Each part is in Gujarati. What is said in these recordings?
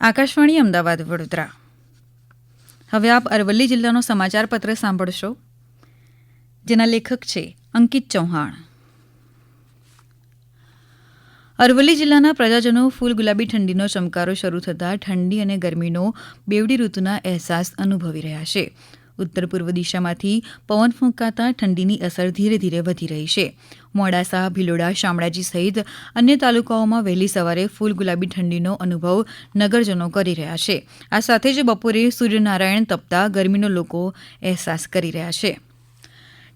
આકાશવાણી અમદાવાદ વડોદરા. હવે આપ અરવલ્લી જિલ્લાનો સમાચાર પત્ર સાંભળશો, જેના લેખક છે અંકિત ચૌહાણ. અરવલ્લી જિલ્લાના પ્રજાજનો ફૂલ ગુલાબી ઠંડીનો ચમકારો શરૂ થતાં ઠંડી અને ગરમીનો બેવડી ઋતુના અહેસાસ અનુભવી રહ્યા છે. ઉત્તર પૂર્વ દિશામાંથી પવન ફૂંકાતા ઠંડીની અસર ધીરે ધીરે વધી રહી છે. મોડાસા, ભિલોડા, શામળાજી સહિત અન્ય તાલુકાઓમાં વહેલી સવારે ફૂલ ગુલાબી ઠંડીનો અનુભવ નગરજનો કરી રહ્યા છે. આ સાથે જ બપોરે સૂર્યનારાયણ તપતા ગરમીનો લોકો અહેસાસ કરી રહ્યા છે.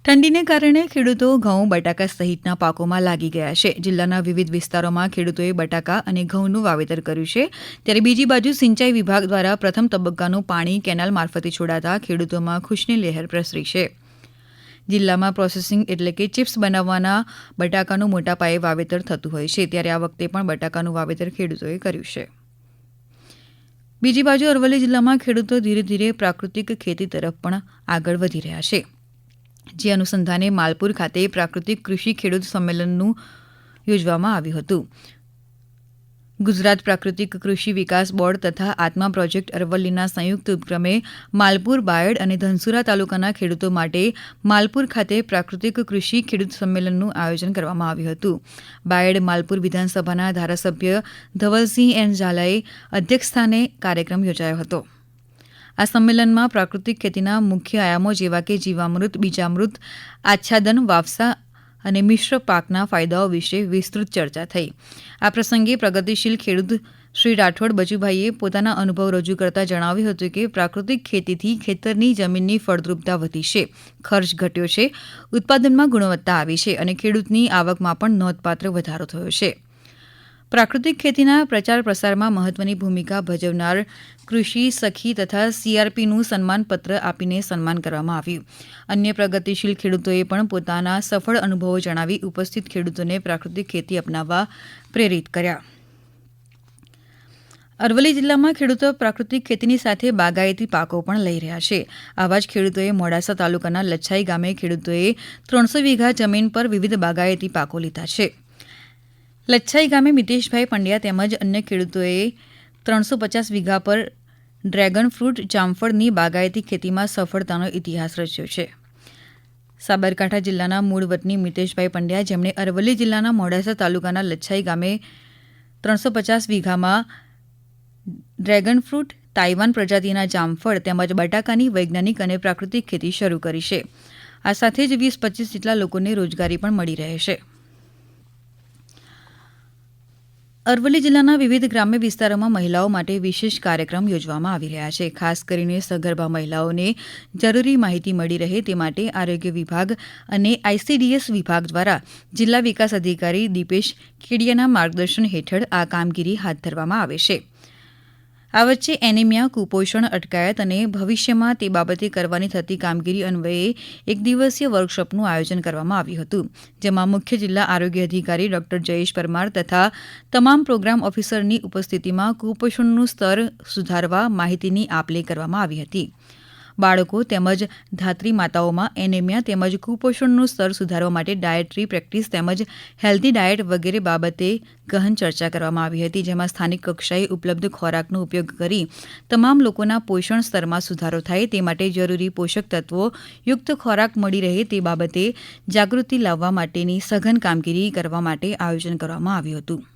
ઠંડીને કારણે ખેડૂતો ઘઉં, બટાકા સહિતના પાકોમાં લાગી ગયા છે. જિલ્લાના વિવિધ વિસ્તારોમાં ખેડૂતોએ બટાકા અને ઘઉંનું વાવેતર કર્યું છે. ત્યારે બીજી બાજુ સિંચાઈ વિભાગ દ્વારા પ્રથમ તબક્કાનું પાણી કેનાલ મારફતે છોડાતા ખેડૂતોમાં ખુશની લહેર પ્રસરી છે. જિલ્લામાં પ્રોસેસિંગ એટલે કે ચિપ્સ બનાવવાના બટાકાનું મોટા પાયે વાવેતર થતું હોય છે. ત્યારે આ વખતે પણ બટાકાનું વાવેતર ખેડૂતોએ કર્યું છે. બીજી બાજુ અરવલ્લી જિલ્લામાં ખેડૂતો ધીરે ધીરે પ્રાકૃતિક ખેતી તરફ પણ આગળ વધી રહ્યા છે. જે અનુસંધાને માલપુર ખાતે પ્રાકૃતિક કૃષિ ખેડૂત સંમેલનનું યોજવામાં આવ્યું હતું. ગુજરાત પ્રાકૃતિક કૃષિ વિકાસ બોર્ડ તથા આત્મા પ્રોજેક્ટ અરવલ્લીના સંયુક્ત ઉપક્રમે માલપુર, બાયડ અને ધનસુરા તાલુકાના ખેડૂતો માટે માલપુર ખાતે પ્રાકૃતિક કૃષિ ખેડૂત સંમેલનનું આયોજન કરવામાં આવ્યું હતું. બાયડ માલપુર વિધાનસભાના ધારાસભ્ય ધવલસિંહ એન ઝાલાએ અધ્યક્ષસ્થાને કાર્યક્રમ યોજાયો હતો. આ સંમેલનમાં પ્રાકૃતિક ખેતીના મુખ્ય આયામો જેવા કે જીવામૃત, બીજામૃત, આચ્છાદન, વાવસા અને મિશ્ર પાકના ફાયદાઓ વિશે વિસ્તૃત ચર્ચા થઈ. આ પ્રસંગે પ્રગતિશીલ ખેડૂત શ્રી રાઠોડ બચુભાઈએ પોતાના અનુભવ રજૂ કરતા જણાવ્યું હતું કે પ્રાકૃતિક ખેતીથી ખેતરની જમીનની ફળદ્રુપતા વધી છે, ખર્ચ ઘટ્યો છે, ઉત્પાદનમાં ગુણવત્તા આવી છે અને ખેડૂતની આવકમાં પણ નોંધપાત્ર વધારો થયો છે. પ્રાકૃતિક ખેતીના પ્રચાર પ્રસારમાં મહત્વની ભૂમિકા ભજવનાર કૃષિ સખી તથા સીઆરપીનું સન્માનપત્ર આપીને સન્માન કરવામાં આવ્યું. અન્ય પ્રગતિશીલ ખેડૂતોએ પણ પોતાના સફળ અનુભવો જણાવી ઉપસ્થિત ખેડૂતોને પ્રાકૃતિક ખેતી અપનાવવા પ્રેરિત કર્યા. અરવલ્લી જિલ્લામાં ખેડૂતો પ્રાકૃતિક ખેતીની સાથે બાગાયતી પાકો પણ લઈ રહ્યા છે. આવા જ ખેડૂતોએ મોડાસા તાલુકાના લચ્છાઈ ગામે ખેડૂતોએ 300 વીઘા જમીન પર વિવિધ બાગાયતી પાકો લીધા છે. લચ્છાઈ ગામે મિતેશભાઈ પંડ્યા તેમજ અન્ય ખેડૂતોએ 350 વીઘા પર ડ્રેગન ફ્રૂટ, જામફળની બાગાયતી ખેતીમાં સફળતાનો ઇતિહાસ રચ્યો છે. સાબરકાંઠા જિલ્લાના મૂળ વતની મિતેશભાઈ પંડ્યા, જેમણે અરવલ્લી જિલ્લાના મોડાસા તાલુકાના લચ્છાઈ ગામે 350 વીઘામાં ડ્રેગન ફ્રૂટ, તાઇવાન પ્રજાતિના જામફળ તેમજ બટાકાની વૈજ્ઞાનિક અને પ્રાકૃતિક ખેતી શરૂ કરી છે. આ સાથે જ 20-25 જેટલા લોકોને રોજગારી પણ મળી રહે છે. અરવલ્લી જિલ્લાના વિવિધ ગ્રામ્ય વિસ્તારોમાં મહિલાઓ માટે વિશેષ કાર્યક્રમ યોજવામાં આવી રહ્યા છે. ખાસ કરીને સગર્ભા મહિલાઓને જરૂરી માહિતી મળી રહે તે માટે આરોગ્ય વિભાગ અને આઈસીડીએસ વિભાગ દ્વારા જિલ્લા વિકાસ અધિકારી દીપેશ કેડિયાના માર્ગદર્શન હેઠળ આ કામગીરી હાથ ધરવામાં આવે છે. આ વચ્ચે એનિમિયા, કુપોષણ અટકાયત અને ભવિષ્યમાં તે બાબતે કરવાની થતી કામગીરી અન્વયે એક દિવસીય વર્કશોપનું આયોજન કરવામાં આવ્યું હતું. જેમાં મુખ્ય જિલ્લા આરોગ્ય અધિકારી ડોક્ટર જયેશ પરમાર તથા તમામ પ્રોગ્રામ ઓફિસરની ઉપસ્થિતિમાં કુપોષણનું સ્તર સુધારવા માહિતીની આપ-લે કરવામાં આવી હતી. બાળકો તેમજ ધાત્રી માતાઓમાં એનિમિયા તેમજ કુપોષણનું સ્તર સુધારવા માટે ડાયટરી પ્રેક્ટિસ તેમજ હેલ્ધી ડાયટ વગેરે બાબતે ગહન ચર્ચા કરવામાં આવી હતી. જેમાં સ્થાનિક કક્ષાએ ઉપલબ્ધ ખોરાકનો ઉપયોગ કરી તમામ લોકોના પોષણ સ્તરમાં સુધારો થાય તે માટે જરૂરી પોષક તત્વો યુક્ત ખોરાક મળી રહે તે બાબતે જાગૃતિ લાવવા માટેની સઘન કામગીરી કરવા માટે આયોજન કરવામાં આવ્યું હતું.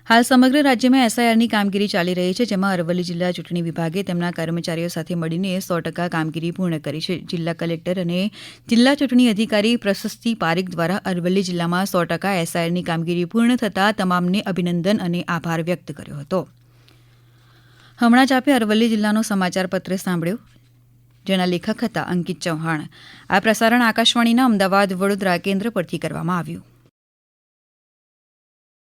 હાલ સમગ્ર રાજ્યમાં એસઆઈઆરની કામગીરી ચાલી રહી છે. જેમાં અરવલ્લી જિલ્લા ચૂંટણી વિભાગે તેમના કર્મચારીઓ સાથે મળીને 100% કામગીરી પૂર્ણ કરી છે. જિલ્લા કલેક્ટર અને જિલ્લા ચૂંટણી અધિકારી પ્રશસ્તિ પારીખ દ્વારા અરવલ્લી જિલ્લામાં 100% એસઆઈઆરની કામગીરી પૂર્ણ થતાં તમામને અભિનંદન અને આભાર વ્યક્ત કર્યો હતો. હમણાં જ આપે અરવલ્લી જિલ્લાનો સમાચાર પત્ર સાંભળ્યો, જેના લેખક હતા અંકિત ચૌહાણ. આ પ્રસારણ આકાશવાણીના અમદાવાદ વડોદરા કેન્દ્ર પરથી કરવામાં આવ્યું.